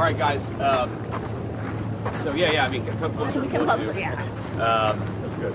All right, guys. So yeah. I mean, come closer. We can close, yeah. That's good.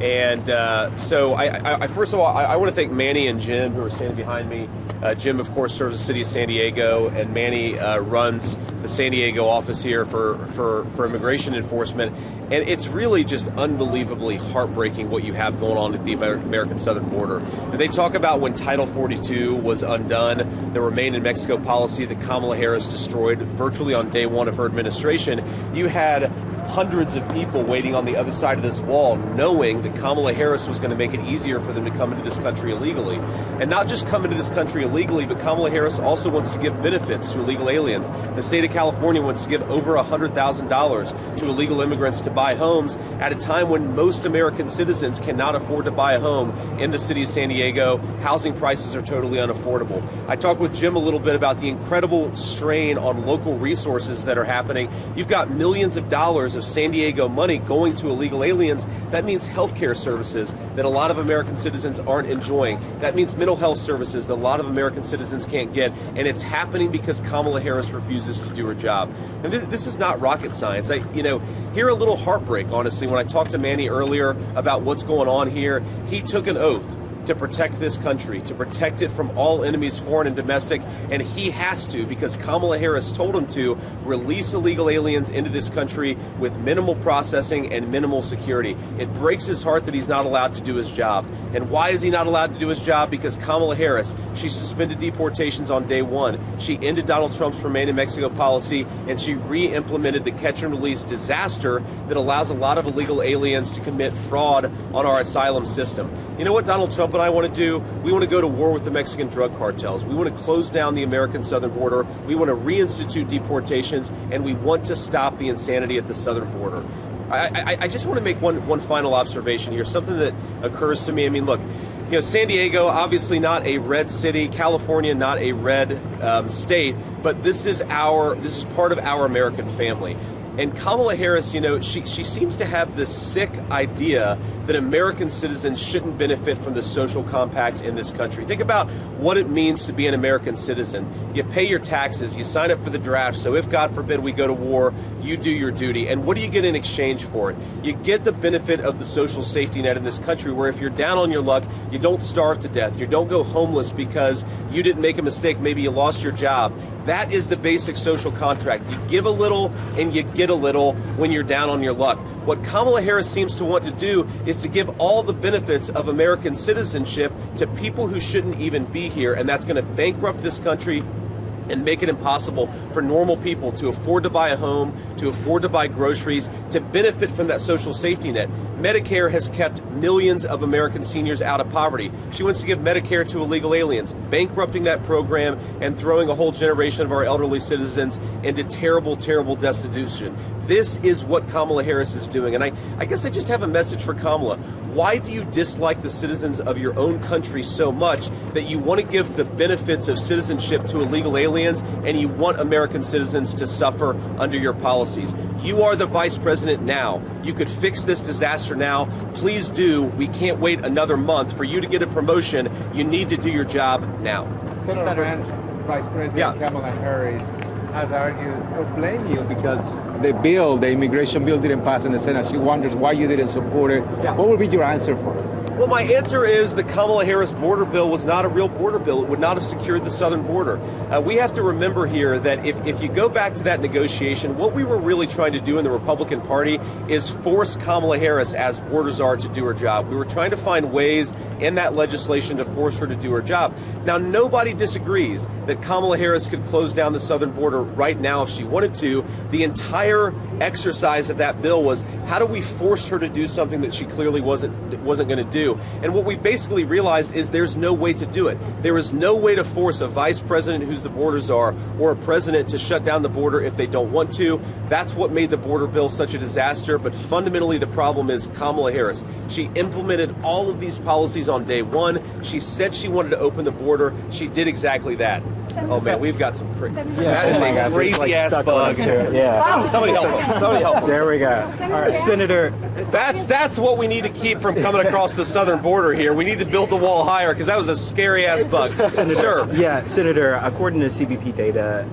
And so I first of all, I want to thank Manny and Jim, who are standing behind me. Jim, of course, serves the city of San Diego, and Manny runs the San Diego office here for immigration enforcement. And it's really just unbelievably heartbreaking what you have going on at the American southern border. And they talk about when Title 42 was undone, the Remain in Mexico policy that Kamala Harris destroyed virtually on day one of her administration. You had hundreds of people waiting on the other side of this wall, knowing that Kamala Harris was going to make it easier for them to come into this country illegally. And not just come into this country illegally, but Kamala Harris also wants to give benefits to illegal aliens. The state of California wants to give over $100,000 to illegal immigrants to buy homes at a time when most American citizens cannot afford to buy a home in the city of San Diego. Housing prices are totally unaffordable. I talked with Jim a little bit about the incredible strain on local resources that are happening. You've got millions of dollars of San Diego money going to illegal aliens. That means healthcare services that a lot of American citizens aren't enjoying. That means mental health services that a lot of American citizens can't get. And it's happening because Kamala Harris refuses to do her job. And this is not rocket science. I hear a little heartbreak, honestly, when I talked to Manny earlier about what's going on here. He took an oath to protect this country, to protect it from all enemies, foreign and domestic, and he has to, because Kamala Harris told him to, release illegal aliens into this country with minimal processing and minimal security. It breaks his heart that he's not allowed to do his job. And why is he not allowed to do his job? Because Kamala Harris, she suspended deportations on day one. She ended Donald Trump's Remain in Mexico policy, and she re-implemented the catch and release disaster that allows a lot of illegal aliens to commit fraud on our asylum system. You know what Donald Trump and I want to do? We want to go to war with the Mexican drug cartels. We want to close down the American southern border. We want to reinstitute deportations, and we want to stop the insanity at the southern border. I just want to make one final observation here, something that occurs to me. I mean, look, San Diego, obviously not a red city, California, not a red state, but this is part of our American family. And Kamala Harris, she seems to have this sick idea that American citizens shouldn't benefit from the social compact in this country. Think about what it means to be an American citizen. You pay your taxes, you sign up for the draft, so if God forbid we go to war, you do your duty. And what do you get in exchange for it? You get the benefit of the social safety net in this country, where if you're down on your luck, you don't starve to death, you don't go homeless because you didn't make a mistake, maybe you lost your job. That is the basic social contract. You give a little and you get a little when you're down on your luck. What Kamala Harris seems to want to do is to give all the benefits of American citizenship to people who shouldn't even be here, and that's going to bankrupt this country and make it impossible for normal people to afford to buy a home, to afford to buy groceries, to benefit from that social safety net. Medicare has kept millions of American seniors out of poverty. She wants to give Medicare to illegal aliens, bankrupting that program and throwing a whole generation of our elderly citizens into terrible, terrible destitution. This is what Kamala Harris is doing. And I guess I just have a message for Kamala. Why do you dislike the citizens of your own country so much that you want to give the benefits of citizenship to illegal aliens, and you want American citizens to suffer under your policies? You are the vice president now. You could fix this disaster now. Please do. We can't wait another month for you to get a promotion. You need to do your job now. Senator Vance, Vice President Kamala Harris has argued, or blamed you because the immigration bill didn't pass in the Senate. She wonders why you didn't support it. Yeah. What would be your answer for her? Well, my answer is the Kamala Harris border bill was not a real border bill. It would not have secured the southern border. We have to remember here that if you go back to that negotiation, what we were really trying to do in the Republican Party is force Kamala Harris, as border czar, to do her job. We were trying to find ways in that legislation to force her to do her job. Now, nobody disagrees that Kamala Harris could close down the southern border right now if she wanted to. The entire exercise of that bill was, how do we force her to do something that she clearly wasn't going to do? And what we basically realized is there's no way to do it. There is no way to force a vice president who's the border czar or a president to shut down the border if they don't want to. That's what made the border bill such a disaster. But fundamentally, the problem is Kamala Harris. She implemented all of these policies on day one. She said she wanted to open the border. She did exactly that. Oh man, we've got some crazy. Yeah. That is Oh my a gosh, it's crazy like ass stuck bug. onto it. Yeah. Somebody help him. Somebody help him. There we go. All right, Senator. That's what we need to keep from coming across the southern border here. We need to build the wall higher because that was a scary ass bug. Sir. Yeah, Senator. According to CBP data,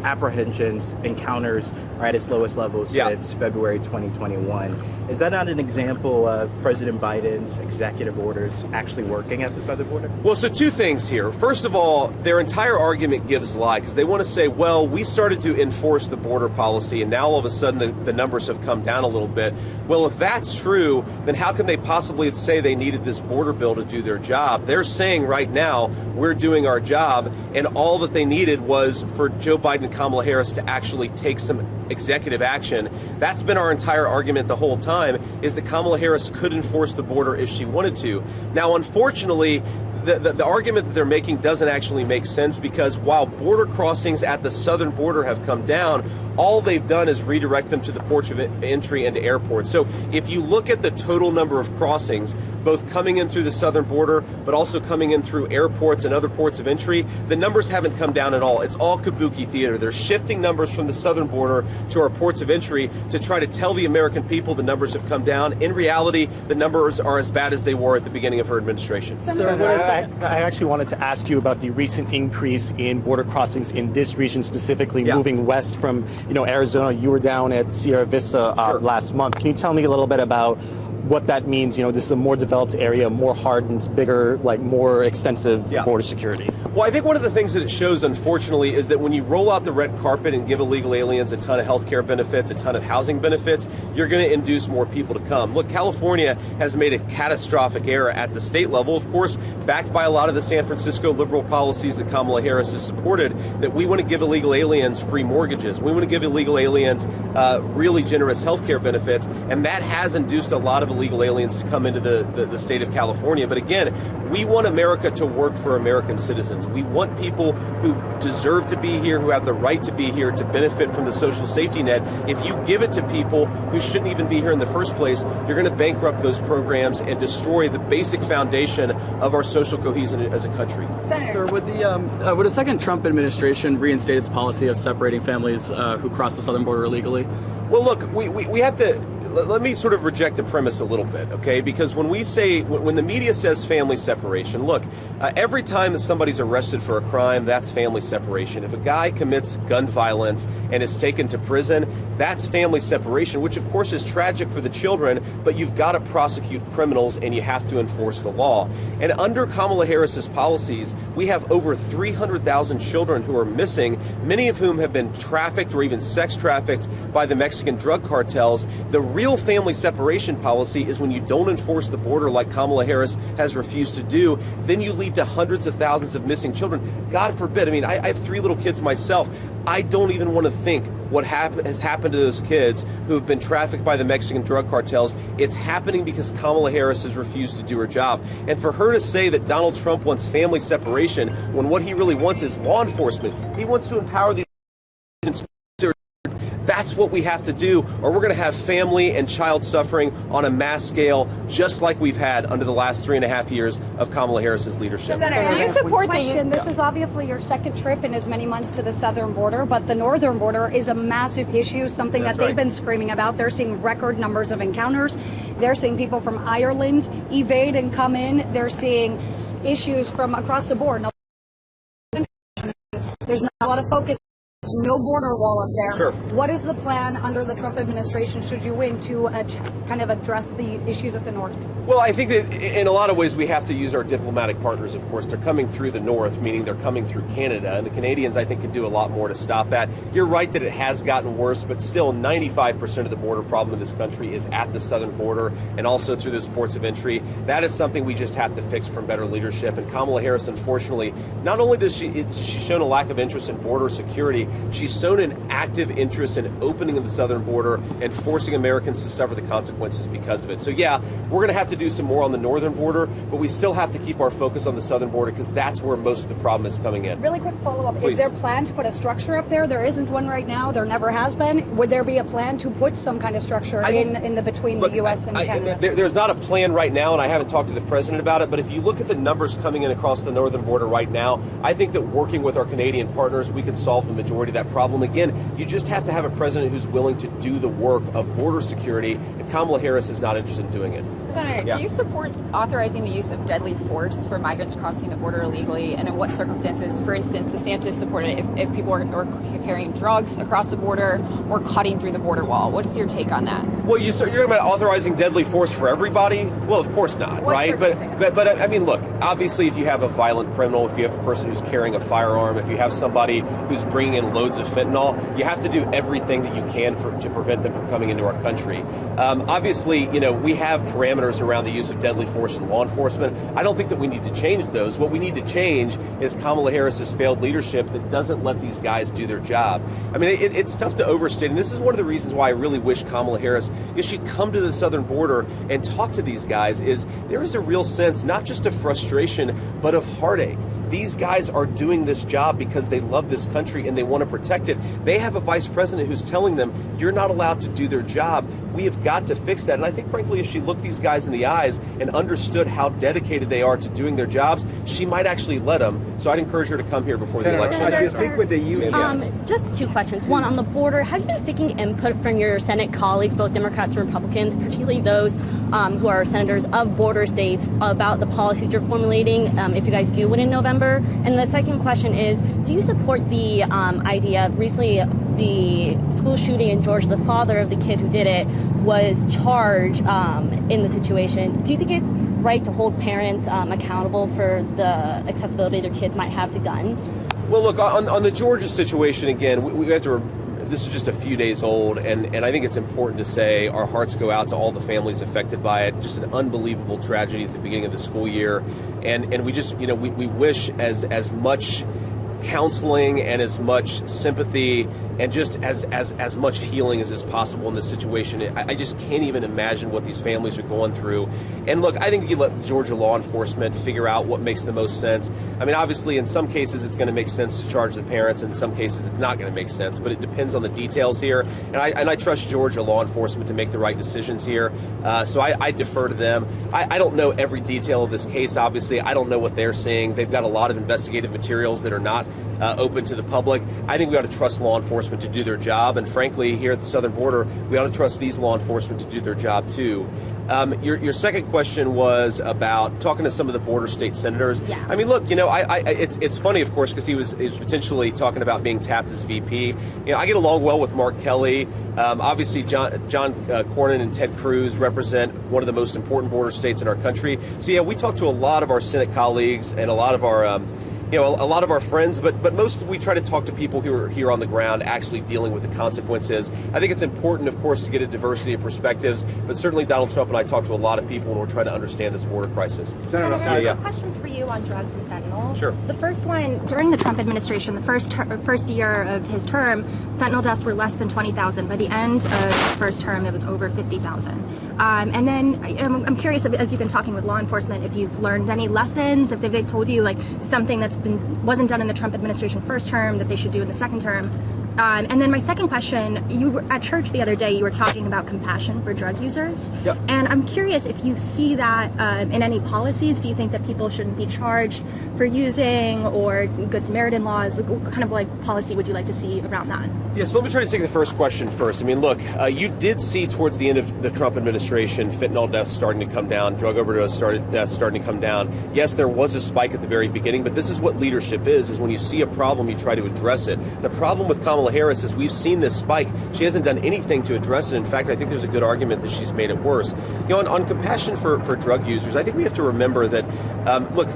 apprehensions, encounters are at its lowest level since February 2021. Is that not an example of President Biden's executive orders actually working at the southern border? Well, so two things here. First of all, their entire argument gives lie because they want to say, well, we started to enforce the border policy and now all of a sudden the numbers have come down a little bit. Well, if that's true, then how can they possibly say they needed this border bill to do their job? They're saying right now we're doing our job and all that they needed was for Joe Biden and Kamala Harris to actually take some executive action. That's been our entire argument the whole time, is that Kamala Harris could enforce the border if she wanted to. Now, unfortunately, the argument that they're making doesn't actually make sense because while border crossings at the southern border have come down, all they've done is redirect them to the ports of entry into airports. So if you look at the total number of crossings, both coming in through the southern border, but also coming in through airports and other ports of entry, the numbers haven't come down at all. It's all kabuki theater. They're shifting numbers from the southern border to our ports of entry to try to tell the American people the numbers have come down. In reality, the numbers are as bad as they were at the beginning of her administration. I actually wanted to ask you about the recent increase in border crossings in this region, specifically moving west from Arizona. You were down at Sierra Vista last month. Can you tell me a little bit about what that means? This is a more developed area, more hardened, bigger, more extensive border security. Well, I think one of the things that it shows, unfortunately, is that when you roll out the red carpet and give illegal aliens a ton of health care benefits, a ton of housing benefits, you're going to induce more people to come. Look, California has made a catastrophic error at the state level, of course, backed by a lot of the San Francisco liberal policies that Kamala Harris has supported, that we want to give illegal aliens free mortgages. We want to give illegal aliens really generous health care benefits, and that has induced a lot of illegal aliens to come into the state of California. But again, we want America to work for American citizens. We want people who deserve to be here, who have the right to be here, to benefit from the social safety net. If you give it to people who shouldn't even be here in the first place, you're going to bankrupt those programs and destroy the basic foundation of our social cohesion as a country. Sir, would a second Trump administration reinstate its policy of separating families who cross the southern border illegally? Well, look, we have to. Let me sort of reject the premise a little bit, okay? Because when the media says family separation, look, every time that somebody's arrested for a crime, that's family separation. If a guy commits gun violence and is taken to prison, that's family separation, which of course is tragic for the children, but you've got to prosecute criminals and you have to enforce the law. And under Kamala Harris's policies, we have over 300,000 children who are missing, many of whom have been trafficked or even sex trafficked by the Mexican drug cartels. The real family separation policy is when you don't enforce the border like Kamala Harris has refused to do, then you lead to hundreds of thousands of missing children. God forbid. I mean, I have 3 little kids myself. I don't even want to think what has happened to those kids who have been trafficked by the Mexican drug cartels. It's happening because Kamala Harris has refused to do her job. And for her to say that Donald Trump wants family separation when what he really wants is law enforcement, he wants to empower these. That's what we have to do, or we're going to have family and child suffering on a mass scale, just like we've had under the last 3.5 years of Kamala Harris's leadership. Do you support This is obviously your second trip in as many months to the southern border, but the northern border is a massive issue, something that they've been screaming about. They're seeing record numbers of encounters. They're seeing people from Ireland evade and come in. They're seeing issues from across the board. There's not a lot of focus. No border wall up there. Sure. What is the plan under the Trump administration, should you win, to kind of address the issues at the north? Well, I think that in a lot of ways we have to use our diplomatic partners, of course. They're coming through the north, meaning they're coming through Canada, and the Canadians, I think, could do a lot more to stop that. You're right that it has gotten worse, but still 95% of the border problem in this country is at the southern border and also through those ports of entry. That is something we just have to fix from better leadership. And Kamala Harris, unfortunately, not only does she's shown a lack of interest in border security, She's shown an active interest in opening the southern border and forcing Americans to suffer the consequences because of it. So yeah, we're going to have to do some more on the northern border, but we still have to keep our focus on the southern border because that's where most of the problem is coming in. Really quick follow-up. Please. Is there a plan to put a structure up there? There isn't one right now. There never has been. Would there be a plan to put some kind of structure in the between the U.S. and Canada? There's not a plan right now, and I haven't talked to the president about it, but if you look at the numbers coming in across the northern border right now, I think that working with our Canadian partners, we can solve the majority of that problem. Again, you just have to have a president who's willing to do the work of border security, and Kamala Harris is not interested in doing it. Senator, do you support authorizing the use of deadly force for migrants crossing the border illegally, and in what circumstances? For instance, DeSantis supported it if people are carrying drugs across the border or cutting through the border wall. What's your take on that? Well, you're talking about authorizing deadly force for everybody? Well, of course not, right? But I mean, look, obviously if you have a violent criminal, if you have a person who's carrying a firearm, if you have somebody who's bringing in loads of fentanyl, you have to do everything that you can to prevent them from coming into our country. Obviously, we have parameters around the use of deadly force in law enforcement. I don't think that we need to change those. What we need to change is Kamala Harris's failed leadership that doesn't let these guys do their job. I mean, it's tough to overstate, and this is one of the reasons why I really wish Kamala Harris, if she'd come to the southern border and talk to these guys, is there is a real sense, not just of frustration, but of heartache. These guys are doing this job because they love this country and they want to protect it. They have a vice president who's telling them, you're not allowed to do their job. We have got to fix that. And I think, frankly, if she looked these guys in the eyes and understood how dedicated they are to doing their jobs, she might actually let them. So I'd encourage her to come here before the election. As you speak with the union. Just two questions. One, on the border, have you been seeking input from your Senate colleagues, both Democrats and Republicans, particularly those who are senators of border states, about the policies you're formulating if you guys do win in November? And the second question is, do you support the idea, recently the school shooting in Georgia, the father of the kid who did it was charged in the situation. Do you think it's right to hold parents accountable for the accessibility their kids might have to guns? Well, look, on the Georgia situation, again, we have to. This is just a few days old, and I think it's important to say our hearts go out to all the families affected by it. Just an unbelievable tragedy at the beginning of the school year, and we just, we wish as much counseling and as much sympathy and just as much healing as is possible in this situation. I just can't even imagine what these families are going through. And look, I think you let Georgia law enforcement figure out what makes the most sense. I mean, obviously, in some cases, it's going to make sense to charge the parents. In some cases, it's not going to make sense. But it depends on the details here. And I trust Georgia law enforcement to make the right decisions here. So I defer to them. I don't know every detail of this case, obviously. I don't know what they're seeing. They've got a lot of investigative materials that are not open to the public. I think we ought to trust law enforcement to do their job, and frankly, here at the southern border, we ought to trust these law enforcement to do their job too. Your second question was about talking to some of the border state senators. Yeah. I mean, look, it's funny, of course, because he was potentially talking about being tapped as VP. I get along well with Mark Kelly. Obviously, John Cornyn and Ted Cruz represent one of the most important border states in our country. So yeah, we talk to a lot of our Senate colleagues and a lot of our a lot of our friends, but most we try to talk to people who are here on the ground actually dealing with the consequences. I think it's important, of course, to get a diversity of perspectives, but certainly Donald Trump and I talk to a lot of people and we're trying to understand this border crisis. Senator, I have questions for you on drugs and fentanyl. Sure. The first one, during the Trump administration, the first year of his term, fentanyl deaths were less than 20,000. By the end of his first term, it was over 50,000. And then I'm curious, as you've been talking with law enforcement, if you've learned any lessons, if they've told you like something that's wasn't done in the Trump administration first term that they should do in the second term. And then my second question, you were at church the other day, you were talking about compassion for drug users. Yep. And I'm curious if you see that in any policies. Do you think that people shouldn't be charged for using, or Good Samaritan laws? What kind of policy would you like to see around that? Yes, so let me try to take the first question first. I mean, look, you did see towards the end of the Trump administration fentanyl deaths starting to come down, drug overdose deaths starting to come down. Yes, there was a spike at the very beginning, but this is what leadership is when you see a problem, you try to address it. The problem with Kamala Harris is we've seen this spike. She hasn't done anything to address it. In fact, I think there's a good argument that she's made it worse. On compassion for drug users, I think we have to remember that, look,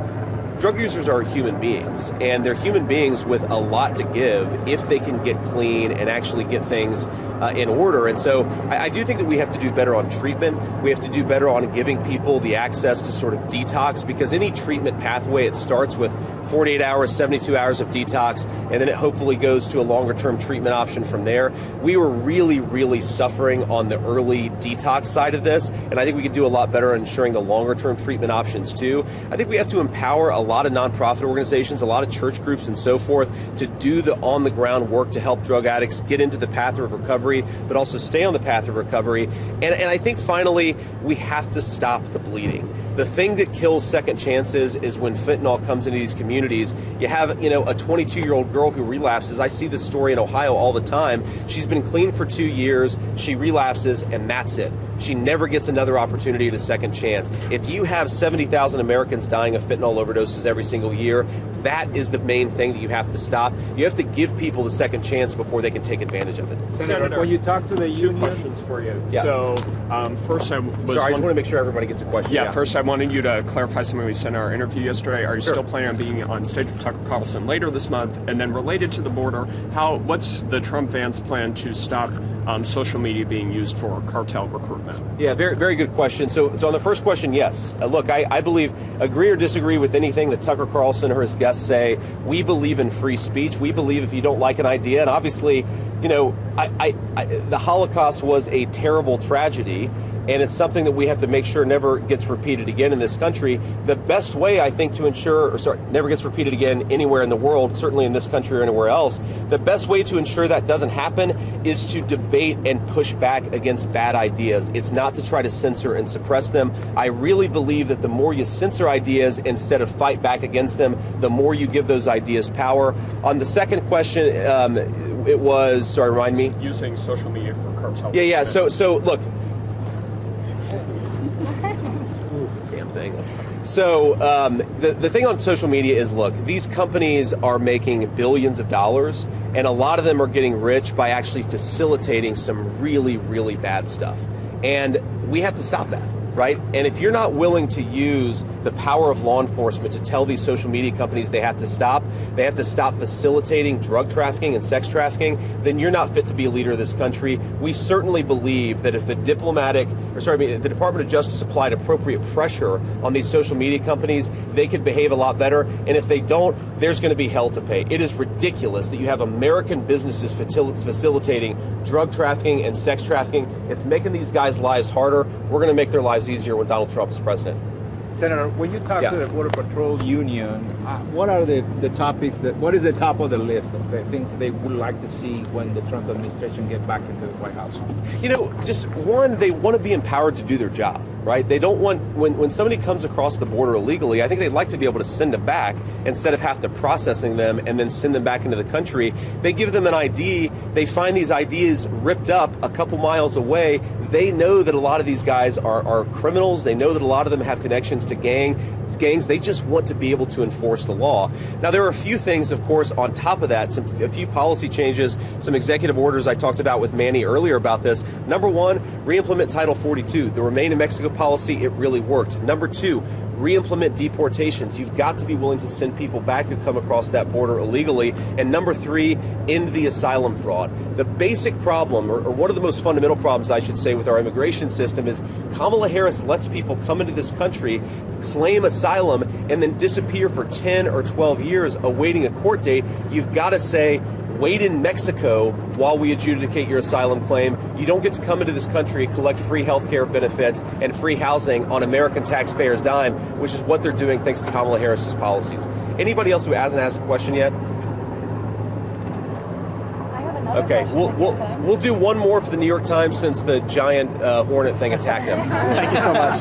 drug users are human beings, and they're human beings with a lot to give if they can get clean and actually get things in order. And so I do think that we have to do better on treatment. We have to do better on giving people the access to sort of detox, because any treatment pathway, it starts with 48 hours, 72 hours of detox, and then it hopefully goes to a longer-term treatment option from there. We were really, really suffering on the early detox side of this, and I think we could do a lot better on ensuring the longer-term treatment options too. I think we have to empower a lot of nonprofit organizations, a lot of church groups and so forth to do the on-the-ground work to help drug addicts get into the path of recovery, but also stay on the path of recovery. And I think finally, we have to stop the bleeding. The thing that kills second chances is when fentanyl comes into these communities. You have, a 22-year-old girl who relapses. I see this story in Ohio all the time. She's been clean for 2 years. She relapses, and that's it. She never gets another opportunity at a second chance. If you have 70,000 Americans dying of fentanyl overdoses every single year, that is the main thing that you have to stop. You have to give people the second chance before they can take advantage of it. Senator, when you talk to the union, questions for you. Yeah. So first I was Sorry, I just want to make sure everybody gets a question. Yeah, first I wanted you to clarify something we said in our interview yesterday. Are you still planning on being on stage with Tucker Carlson later this month? And then related to the border, what's the Trump-Vance plan to stop social media being used for cartel recruitment? Yeah, very, very good question. So on the first question, yes. Look, I believe, agree or disagree with anything that Tucker Carlson or his guests say, we believe in free speech. We believe if you don't like an idea, and obviously, the Holocaust was a terrible tragedy, and it's something that we have to make sure never gets repeated again in this country. The best way, I think, to ensure, never gets repeated again anywhere in the world, certainly in this country or anywhere else, the best way to ensure that doesn't happen is to debate and push back against bad ideas. It's not to try to censor and suppress them. I really believe that the more you censor ideas instead of fight back against them, the more you give those ideas power. On the second question, it was, remind me? Using social media for cartel. Yeah. So look, damn thing. So the thing on social media is, look, these companies are making billions of dollars, and a lot of them are getting rich by actually facilitating some really, really bad stuff. And we have to stop that, right? And if you're not willing to use the power of law enforcement to tell these social media companies they have to stop facilitating drug trafficking and sex trafficking, then you're not fit to be a leader of this country. We certainly believe that if the the Department of Justice applied appropriate pressure on these social media companies, they could behave a lot better. And if they don't, there's going to be hell to pay. It is ridiculous that you have American businesses facilitating drug trafficking and sex trafficking. It's making these guys' lives harder. We're going to make their lives easier when Donald Trump is president. Senator, when you talk to the Border Patrol Union, what are the topics what is the top of the list of the things they would like to see when the Trump administration get back into the White House? Just one, they want to be empowered to do their job, right? They don't want, when somebody comes across the border illegally, I think they'd like to be able to send them back instead of have to processing them and then send them back into the country. They give them an ID, they find these IDs ripped up a couple miles away. They know that a lot of these guys are criminals. They know that a lot of them have connections to gangs. They just want to be able to enforce the law. Now, there are a few things, of course, on top of that, a few policy changes, some executive orders I talked about with Manny earlier about this. Number one, re-implement Title 42. The Remain in Mexico policy, it really worked. Number two, re-implement deportations. You've got to be willing to send people back who come across that border illegally. And number three, end the asylum fraud. The basic problem, or one of the most fundamental problems, I should say, with our immigration system is Kamala Harris lets people come into this country, claim asylum, and then disappear for 10 or 12 years awaiting a court date. You've got to say, wait in Mexico while we adjudicate your asylum claim. You don't get to come into this country, collect free health care benefits and free housing on American taxpayers' dime, which is what they're doing thanks to Kamala Harris's policies. Anybody else who hasn't asked a question yet? Okay, we'll do one more for the New York Times since the giant hornet thing attacked him. Thank you so much.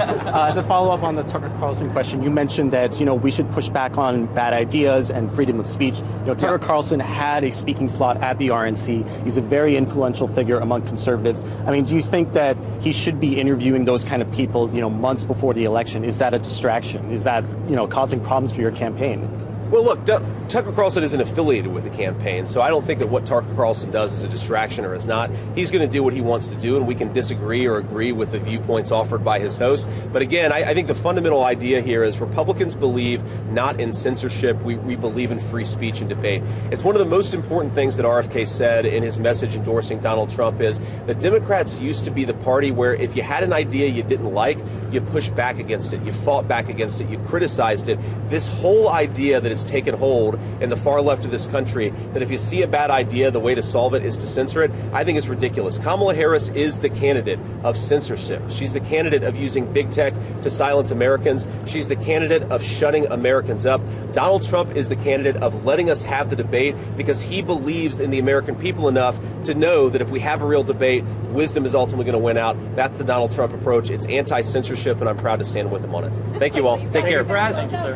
As a follow-up on the Tucker Carlson question, you mentioned that we should push back on bad ideas and freedom of speech. Tucker Carlson had a speaking slot at the RNC. He's a very influential figure among conservatives. I mean, do you think that he should be interviewing those kind of people, months before the election? Is that a distraction? Is that causing problems for your campaign? Well, look, Tucker Carlson isn't affiliated with the campaign, so I don't think that what Tucker Carlson does is a distraction or is not. He's going to do what he wants to do, and we can disagree or agree with the viewpoints offered by his host. But again, I think the fundamental idea here is Republicans believe not in censorship. We believe in free speech and debate. It's one of the most important things that RFK said in his message endorsing Donald Trump is that Democrats used to be the party where if you had an idea you didn't like, you pushed back against it, you fought back against it, you criticized it. This whole idea that has taken hold in the far left of this country, that if you see a bad idea, the way to solve it is to censor it, I think is ridiculous. Kamala Harris is the candidate of censorship. She's the candidate of using big tech to silence Americans. She's the candidate of shutting Americans up. Donald Trump is the candidate of letting us have the debate because he believes in the American people enough to know that if we have a real debate, wisdom is ultimately going to win out. That's the Donald Trump approach. It's anti-censorship, and I'm proud to stand with him on it. Thank you all. Take care. Thank you, sir.